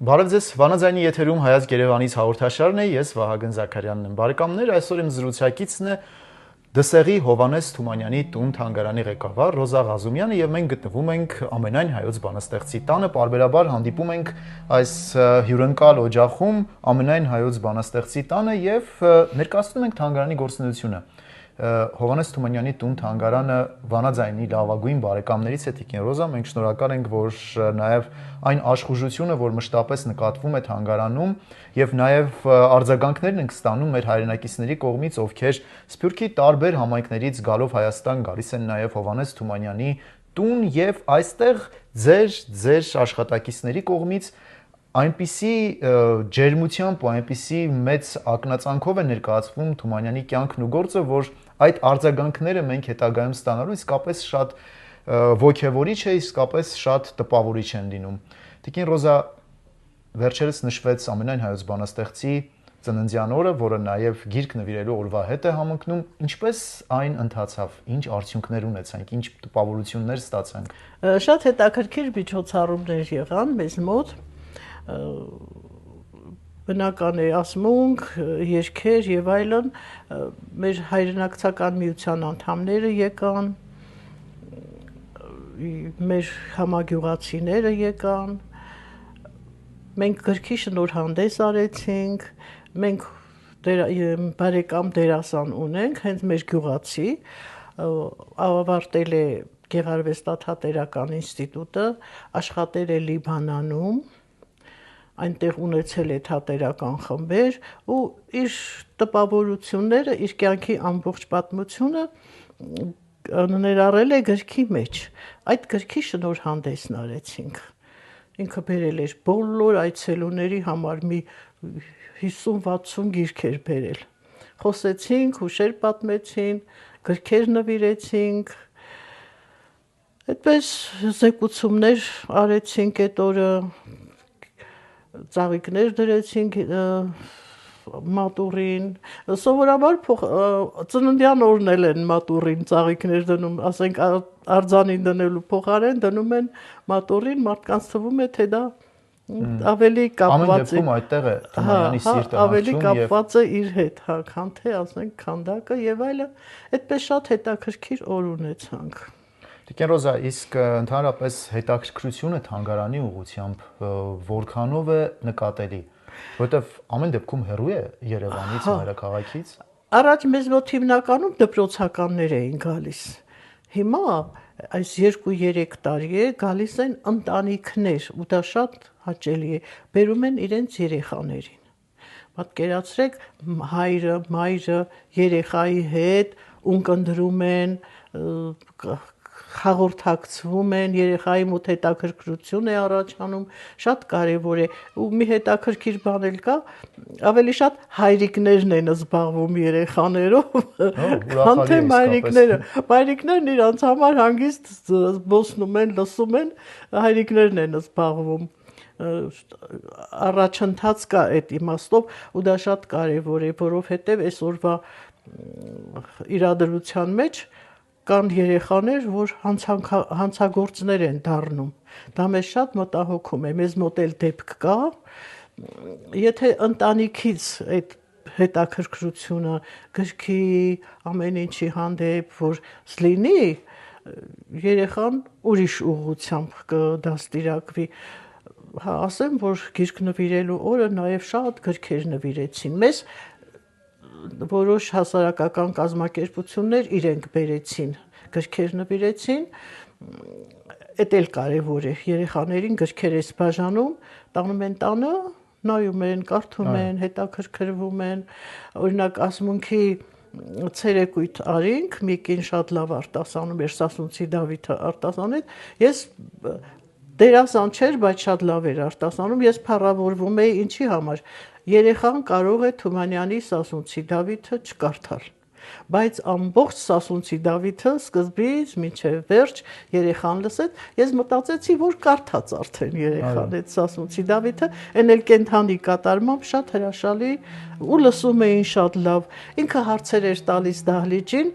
Բարև ձեզ, Վանաձայնի եթերում Հայաց Գերևանից հաղորդաշարն է, ես Վահագն Զաքարյանն եմ։ Բարեկամներ, այսօր իմ զրուցակիցն է Դսեղի Հովհաննես Թումանյանի տուն թանգարանի ղեկավար Ռոզա Ղազումյանը եւ մենք գտնվում ենք ամենայն հայոց բանաստեղծի տանը, պարբերաբար հանդիպում ենք այս հյուրընկալ օջախում ամենայն հայոց բանաստեղծի տանը եւ ներկայացնում ենք թանգարանի գործունեությունը։ Հովհաննես Թումանյանի տուն թանգարանը Վանաձայնի լավագույն բարեկամներից է Տիկին Ռոզա, մենք շնորհակալ ենք, որ նաև այն աշխուժությունը, որ մշտապես նկատվում է թանգարանում եւ նաև արձագանքներն ենք ստանում մեր հայրենակիցների կողմից, ովքեր Սփյուռքի տարբեր համայնքներից գալով Հայաստան գալիս են նաև Հովհաննես Թումանյանի տուն եւ այստեղ ձեր աշխատակիցների կողմից այնպիսի ջերմությամբ ու այնպիսի մեծ ակնածանքով է ներկայացվում Թումանյանի կյանքն ու գործը, որ այդ արձագանքները մենք հետագայում ստանալու իսկապես շատ ոգևորիչ է, իսկապես շատ տպավորիչ են լինում։ Տիկին Ռոզա, վերջերս նշվեց ամենայն հայոց բանաստեղծի ծննդյան օրը, որը նաև գիրք նվիրելու օրվա հետ է համընկնում, ինչպես այն ընթացավ, ինչ արդյունքներ ունեցանք, ինչ տպավորություններ ստացանք։ Շատ հետաքրքիր միջոցառումներ եղան մեզ մոտ, բնական է ասմունք, երգեր եւ այլն, մեր հայրենակցական միության անդամները եկան, մեր համագյուղացիները եկան, մենք գրքի շնորհանդես արեցինք, մենք բարեկամ դերասան ունենք, հենց մեր գյուղացի, ավարտել է Գեղարվեստաթատերական ինստիտուտը, աշխատել է Լիբանանում, այնտեղ ունեցել է թատերական խմբեր ու իր տպավորությունները, իր կյանքի ամբողջ պատմությունը ներառել է գրքի մեջ։ Այդ գրքի շնորհանդեսն արեցինք։ Ինքը բերել էր բոլոր այցելուների համար մի 50-60 գիրքեր բերել։ Խոսեցինք, հուշեր պատմեցին, գրքեր նվիրեցինք։ Այդպես զեկուցումներ արեցինք այդ օրը, ծաղիկներ դրեցինք մատուռին, սովորաբար ծննդյան օրն են մատուռին ծաղիկներ դնում, ասենք արձանին դնելու փոխարեն դնում են մատուռին, մարդկանց թվում է, թե դա ավելի կապված է, այդտեղ է Թումանյանի սիրտը ավելի կապված է իր հետ, քան թե ասենք քանդակը եւ այլը, այդպես շատ հետաքրքիր օր ունեցանք։ Տիկին Ռոզա, իսկ ընդհանրապես հետաքրքրությունը թանգարանի ուղղությամբ որքանով է նկատելի, որովհետև ամեն դեպքում հեռու է Երևանից, մայրաքաղաքից։ Առաջ մեզ մոտ հիմնականում դպրոցականներ էին գալիս։ Հիմա այս 2-3 տարի է գալիս են ընտանիքներ ու դա շատ հաճելի է, բերում են իրենց երեխաներին։ Պատկերացրեք, հայրը, մայրը երեխայի հետ ունկնդրում են, հաղորդակցվում են, երեխայի մոտ հետաքրքրություն է առաջանում, շատ կարևոր է ու մի հետաքրքիր բան էլ կա, ավելի շատ հայրիկներն են զբաղվում երեխաներով, քան թե մայրիկները։ Մայրիկներն իրանց համար հանգիստ զբոսնում են, լսում են, հայրիկներն են զբաղվում։ Առաջընթաց կա այդ իմաստով ու դա շատ կարևոր է, որովհետև այսօրվա իրադրության մեջ կան երեխաներ, որ հանցագործներ են դառնում։ Դա մեզ շատ մտահոգում է, մեզ մոտ էլ դեպք կա։ Եթե ընտանիքից այդ հետաքրքրությունը գրքի ամեն ինչի հանդեպ որ լինի, երեխան ուրիշ ուղղությամբ կդաստիարակվի։ Ասեմ, որ գիրք նվիրելու օրը նաև շատ գրքեր նվիրեցին։ Մեզ որոշ հասարակական կազմակերպություններ իրենք բերեցին, գրքեր նվիրեցին, էդ էլ կարևոր է, երեխաներին գրքեր ես բաժանում, տանում են տանը, նայում են, կարդում են, հետաքրքրվում են, օրինակ ասմունքի ցերեկույթ արինք, մի կին շատ լավ արտասանում էր, Սասունցի Դավիթը արտասանեց, ես դերասան չէր, բայց շատ լավ էր արտասանում, ես փառավորվում էի ինչի համար, երեխան կարող է Թումանյանի Սասունցի Դավիթը չկարդալ, բայց ամբողջ Սասունցի Դավիթը սկզբից մինչև վերջ երեխան լսեց, ես մտածեցի, որ կարդաց արդեն երեխան այդ Սասունցի Դավիթը, այն էլ կենթանի կատարմամբ շատ հրաշալի ու լսում էին շատ լավ, ինքը հարցեր էր տալիս դահլիճին,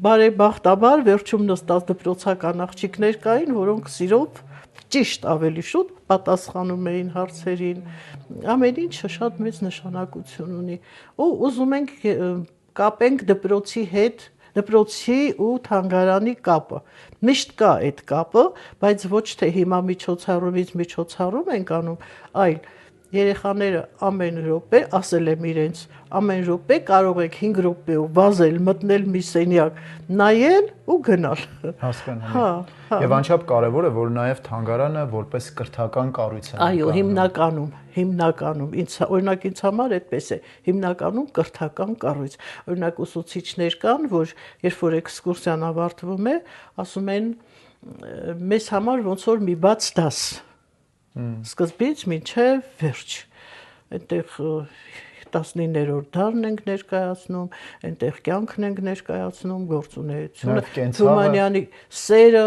բարեբախտաբար վերջում նստած դպրոցական աղջիկներ կային, որոնք սիրով ճիշտ ավելի շուտ պատասխանում էին հարցերին, ամեն ինչը շատ մեծ նշանակություն ունի։ Ու ուզում ենք կապենք դպրոցի հետ, դպրոցի ու թանգարանի կապը։ Միշտ կա այդ կապը, բայց ոչ թե հիմա միջոցառումից միջոցառում ենք անում, այլ երեխաները ամեն րոպե, ասել եմ իրենց, ամեն րոպե կարող եք 5 րոպեով վազել, մտնել մի սենյակ, նայել ու գնալ։ Հասկանալի։ Եվ անչափ կարևոր է, որ նաև թանգարանը որպես կրթական կառույց է։ Այո, հիմնականում, օրինակ ինձ համար այդպես է, հիմնականում կրթական կառույց։ Օրինակ ուսուցիչներ կան, որ երբ որ էքսկուրսիան ավարտվում է, ասում են մեզ համար ոնց որ մի բաց դաս։ Սկզբից մինչև վերջ։ Այնտեղ 19-րդ դարն ենք ներկայացնում, այնտեղ կյանքն ենք ներկայացնում, գործունեությունը, Թումանյանի սերը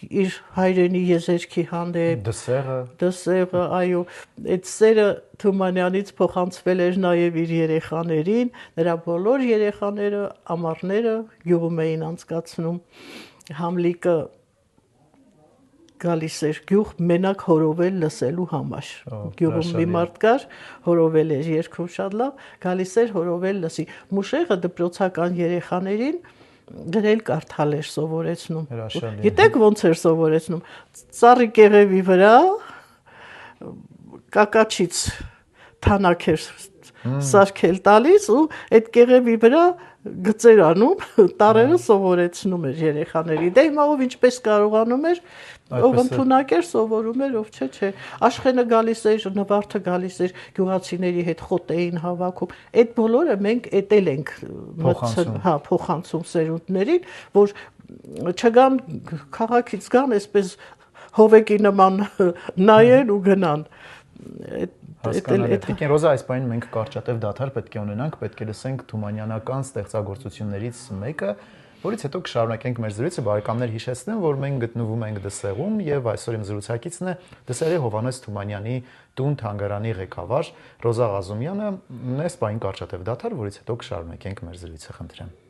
իր հայրենի եզերքի հանդեպ, դսեղը, այո, այդ սերը Թումանյանից փոխանցվել էր նաև իր երեխաներին, նրա բոլոր երեխաները, ամառները գյուղում էին անցկացնում, Համլիկը գալիս էր գյուղ մենակ հորովել լսելու համար։ Գյուղում մի մարդ կար, հորովել էր երգում շատ լավ, գալիս էր հորովել լսի։ Մուշեղը դպրոցական երեխաներին գրել կարդալ էր սովորեցնում։ Գիտեք ոնց էր սովորեցնում։ Ծառի կեղևի վրա կակաչից թանակ էր սարքել տալիս ու այդ կեղևի վրա գծեր անում, տարերը սովորեցնում էր երեխաների։ Դե հիմա ով ինչպես կարողանում էր, ով ընդունակ էր, սովորում էր, ով չէ։ Աշխենը գալիս էր, Նվարդը գալիս էր, գյուղացիների հետ խոտ էին հավաքում։ Այդ բոլորը մենք էտել ենք փոխանցում սերունդներին, որ չգան քաղաքից գան, այսպես հովեկի նման նայեն ու գնան։ Հասկանալի։ Տիկին Ռոզա, այս պահին մենք կարճատև դադար պետք է ունենանք, պետք է լսենք թումանյանական ստեղծագործություններից մեկը, որից հետո կշարունակենք մեր զրույցը։ Բարեկամներ, հիշեցնեմ, որ մենք գտնվում ենք Դսեղում եւ այսօր իմ զրուցակիցն է Դսեղի Հովհաննես Թումանյանի տուն թանգարանի ղեկավար Ռոզա Ղազումյանը։ Այս պահին կարճատև դադար, որից հետո կշարունակենք մեր զրույցը, խնդրեմ։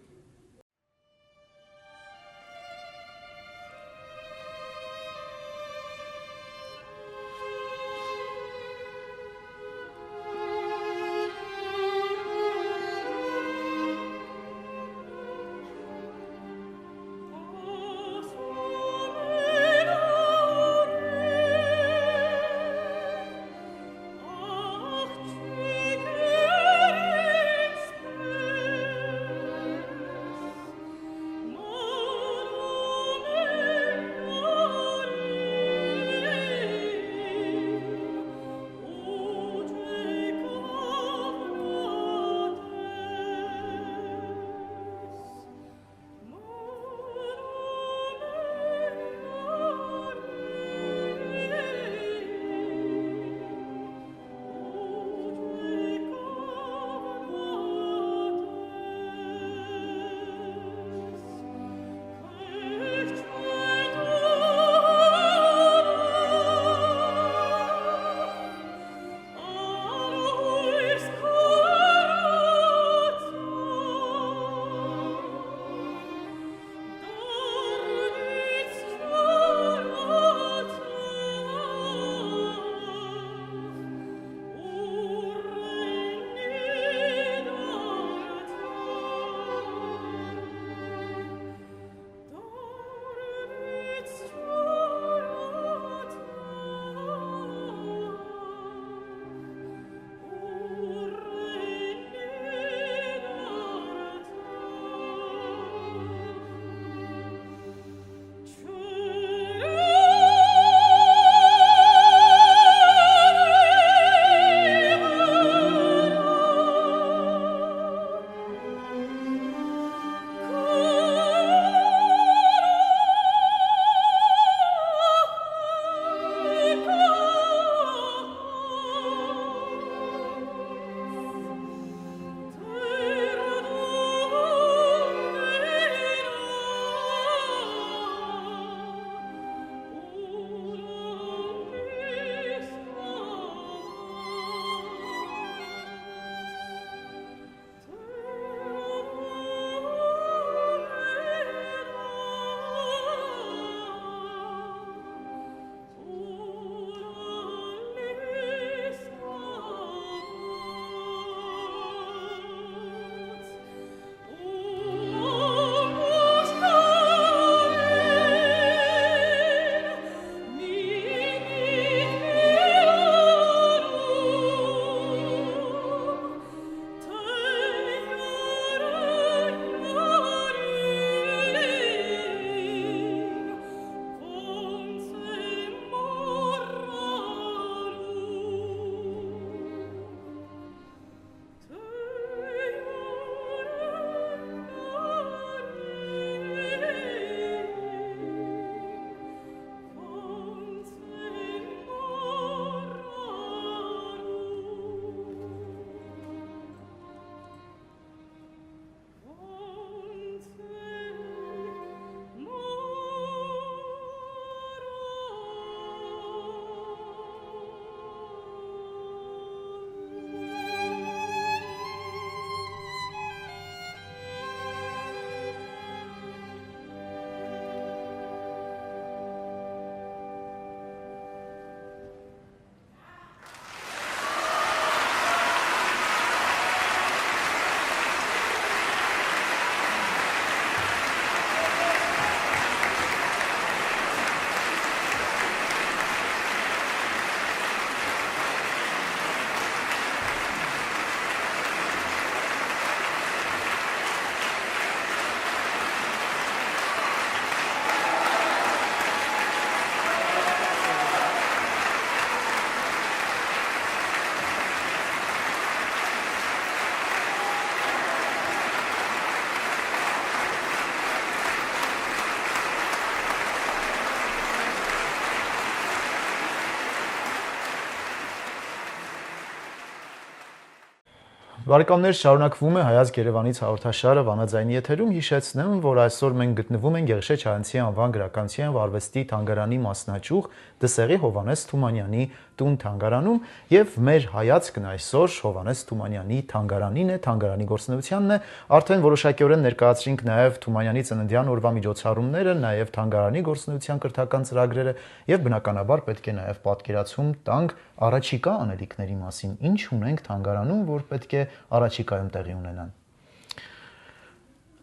Բարեկամներ, շարունակվում է Հայացք Երևանից հաղորդաշարը Վանաձայնի եթերում։ Հիշեցնեմ, որ այսօր մենք գտնվում ենք Գեղշե Չայանցի անվան գրականության եւ արվեստի թանգարանի մասնաճյուղ Դսեղի Հովհաննես Թումանյանի տուն-թանգարանում եւ մեր հայացքն այսօր Հովհաննես Թումանյանի թանգարանին է, թանգարանի գործունեությանն է։ Արդեն որոշակիորեն ներկայացրինք նաեւ Թումանյանի ծննդյան օրվա միջոցառումները, նաեւ թանգարանի գործունեության կրթական ծրագրերը եւ բնականաբար պետք է նաեւ պատկերացում տանք առաջիկա անելիքների մասին։ Ինչ ունենք թանգարանում, որ պետք է առաջիկայում տեղի ունենան։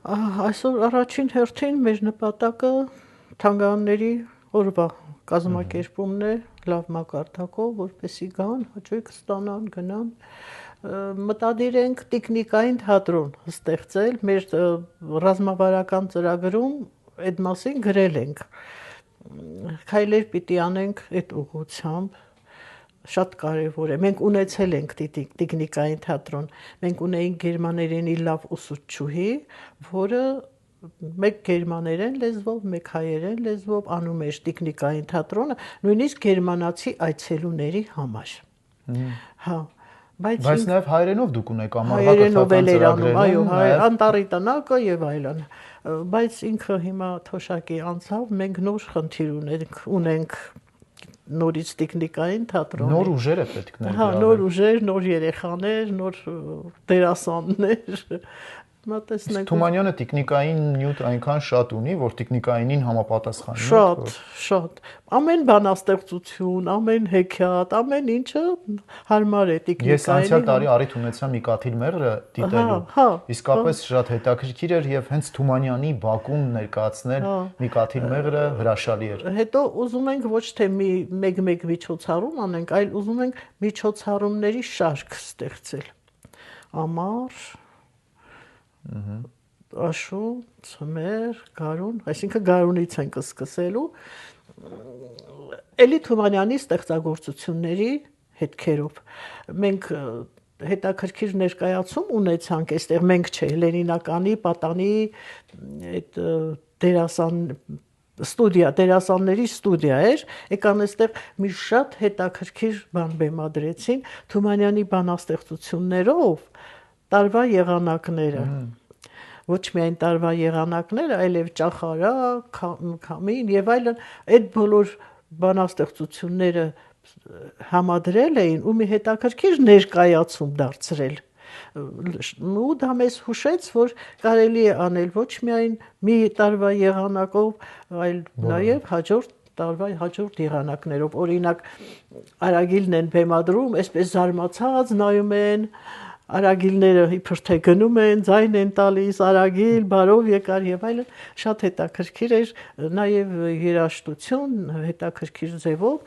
Այսօր առաջին հերթին մեր նպատակը թանգարանների օրվա կազմակերպումն է լավ մակարդակով, որպեսզի գան, հաճույք ստանան, գնան։ Մտադիր ենք տեխնիկային թատրոն ստեղծել, մեր ռազմավարական ծրագրում այդ մասին գրել ենք։ Քայլեր պիտի անենք այդ ուղղությամբ, շատ կարևոր է։ Մենք ունեցել ենք տեխնիկային թատրոն, մենք ունեինք գերմաներենի լավ ուսուցչուհի, որը մեկ գերմաներեն լեզվով, մեկ հայերեն լեզվով անում էր տեխնիկային թատրոնը, նույնիսկ գերմանացի այցելուների համար։ Հա, բայց նաև հայերենով դուք ունեք համահայկական ծրագրերում, այո, անտառի տնակը եւ այլն։ Բայց ինքը հիմա թոշակի անցավ, մենք նոր խնդիր ունենք նորից տեխնիկային թատրոն։ Նոր ուժեր է պետք ներգրավել։ Հա, նոր ուժեր, նոր երեխաներ, նոր դերասաններ։ Թումանյանը տեխնիկային նյութ այնքան շատ ունի, որ տեխնիկայինին համապատասխանի է։ Շատ։ Ամեն բանաստեղծություն, ամեն հեքիաթ, ամեն ինչը հարմար է տեխնիկային։ Ես անցյալ տարի առիթ ունեցա Միկաթիլ Մեղրը դիտելու։ Իսկապես շատ հետաքրքիր էր եւ հենց Թումանյանի բակում ներկայացնել Միկաթիլ Մեղրը հրաշալի էր։ Հետո ուզում ենք ոչ թե մեկ միջոցառում անենք, այլ ուզում ենք միջոցառումների շարք ստեղծել։ Ամառ, աշուն, ցմեր, գարուն, այսինքն գարունից ենք սկսելու Էլի Թումանյանի ստեղծագործությունների հետքերով։ Մենք հետաքրքիր ներկայացում ունեցանք այստեղ, մենք չէ, Լենինականի, Պատանի այդ դերասանների ստուդիա էր, եկան այստեղ մի շատ հետաքրքիր բան բեմադրեցին Թումանյանի բանաստեղծություններով տարվա եղանակները։ Ոչ միայն տարվա եղանակները, այլև ճախարա, քամին եւ այլն, այդ բոլոր բանաստեղծությունները համադրել էին ու մի հետաքրքիր ներկայացում դարձրել։ Ու դա մեզ հուշեց, որ կարելի է անել ոչ միայն մի տարվա եղանակով, այլ նաեւ հաջորդ եղանակներով։ Օրինակ, Արագիլն են բեմադրում, այսպես զարմացած նայում են, Արագիլները իբր թե գնում են, ձայն են տալիս, Արագիլ, բարով եկար եւ այլն, շատ հետաքրքիր էր, նաեւ երաժշտություն, հետաքրքիր ձևով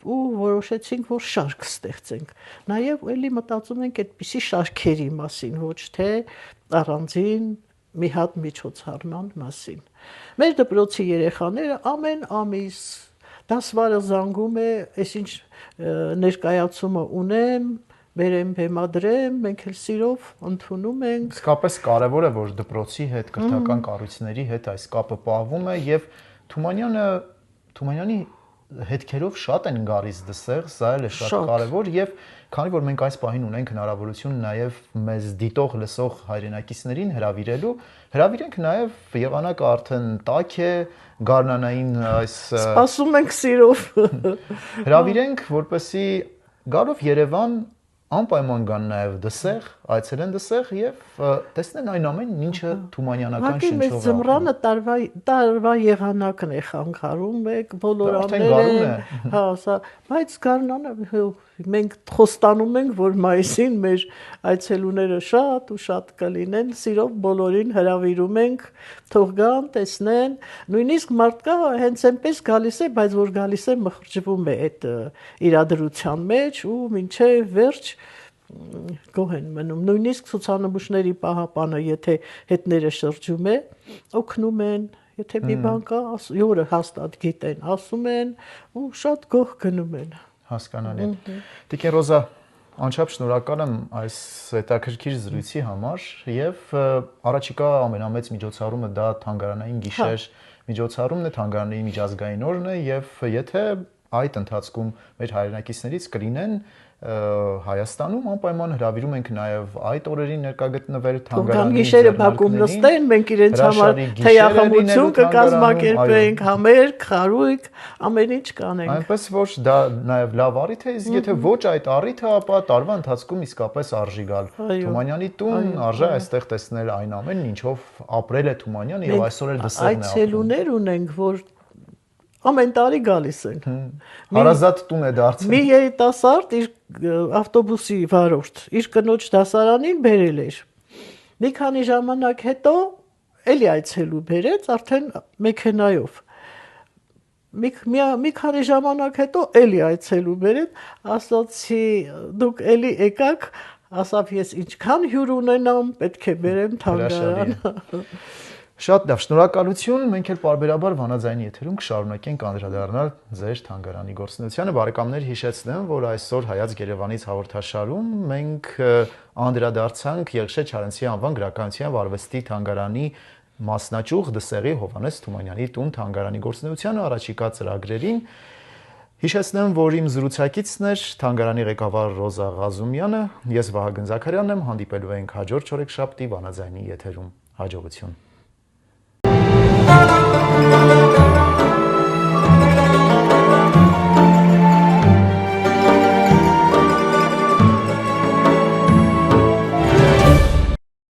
ու որոշեցինք, որ շարք ստեղծենք։ Նաեւ էլի մտածում ենք այդպիսի շարքերի մասին, ոչ թե առանձին մի հատ միջոցառման մասին։ Մեր դպրոցի երեխաները ամեն ամիս դասվարը զանգում է, այսինչ ներկայացումը ունեմ, բերեմ բեմադրեմ, մենք էլ սիրով ընդունում ենք։ Իսկապես կարևոր է, որ դպրոցի հետ, կրթական կառույցների հետ այս կապը պահվում է եւ Թումանյանի հետքերով շատ են գալիս դսեղ, սա էլ է շատ կարևոր եւ քանի որ մենք այս պահին ունենք հնարավորություն նաեւ մեզ դիտող լսող հայրենակիցներին հրավիրենք նաեւ եղանակը արդեն տաք է, գարնանային այս սպասում ենք սիրով։ Հրավիրենք, որպեսզի գալով Երևան անպայման գան նաև դսեղ, այցելեն դսեղ եւ տեսնեն այն ամենն, ինչը թումանյանական շնչով է։ Մեր ձմռանը տարվա եղանակն է խանգարում, մեկ բոլորանները, հա, սա, բայց գարնանը մենք խոստանում ենք, որ մայիսին մեր այցելուները շատ ու շատ կլինեն, սիրով բոլորին հրավիրում ենք, թող գան, տեսնեն, նույնիսկ մարդկա հենց այնպես գալիս է, բայց որ գալիս է մխրճվում է այդ իրադրության մեջ ու մինչև վերջ գոհ են մնում, նույնիսկ ցուցանմուշների պահապանը, եթե հետները շրջում է, օգնում են, եթե մի բան կա, յորը հաստատ գիտեն, ասում են ու շատ գոհ գնում են։ Հասկանալի։ Տիկին Ռոզա, անչափ շնորհակալ եմ այս հետաքրքիր զրույցի համար եւ առաջիկա ամենամեծ միջոցառումը դա թանգարանային գիշեր միջոցառումն է, թանգարանի միջազգային օրն է եւ եթե այդ ընթացքում մեր հայրենակիցներից կլինեն Հայաստանում անպայման հրավիրում ենք նաև այդ օրերին ներկա գտնվել թանգարանի գիշերը Բաքվում նստեն, մենք իրենց համար թեյախմություն կկազմակերպենք, համերգ, խարույկ, ամեն ինչ կանենք։ Այնպես որ դա նաև լավ առիթ է, իսկ եթե ոչ այդ առիթը, ապա տարվա ընթացքում իսկապես արժի գալ Թումանյանի տուն, արժե այստեղ տեսնել այն ամենն, ինչով ապրել է Թումանյանը եւ այսօր էլ դսերն է ապրում։ Այցելուներ ունենք, որ ամեն տարի գալիս են։ Հարազատ տուն է դարձել։ Մի երիտասարդ իր ավտոբուսի վարորդ իր կնոջ դասարանին բերել էր։ Մի քանի ժամանակ հետո էլի այցելու բերեց արդեն մեքենայով։ Մի քանի ժամանակ հետո էլի այցելու բերեց, ասացի դուք էլի եկաք, ասավ ես ինչքան հյուր ունենամ, պետք է բերեմ թանգարան։ Շատ լավ, շնորհակալություն, մենք էլ պարբերաբար Վանաձայնի եթերում կշարունակենք անդրադառնալ ձեր թանգարանի գործունեությանը։ Բարեկամներ, հիշեցնեմ, որ այսօր Հայաց Երևանից հաղորդաշարում մենք անդրադարձանք Եղշե Չարենցի անվան գրականության եւ արվեստի թանգարանի մասնաճյուղ Դսեղի Հովհաննես Թումանյանի տուն թանգարանի գործունեությանը, առաջիկա ծրագրերին։ Հիշեցնեմ, որ իմ զրուցակիցն էր թանգարանի ղեկավար Ռոզա Ղազումյանը, ես Վահագն Զաքարյանն եմ, հանդիպելու ենք հաջորդ չորեքշաբթի Վանաձայնի եթերում։ Հաջողություն։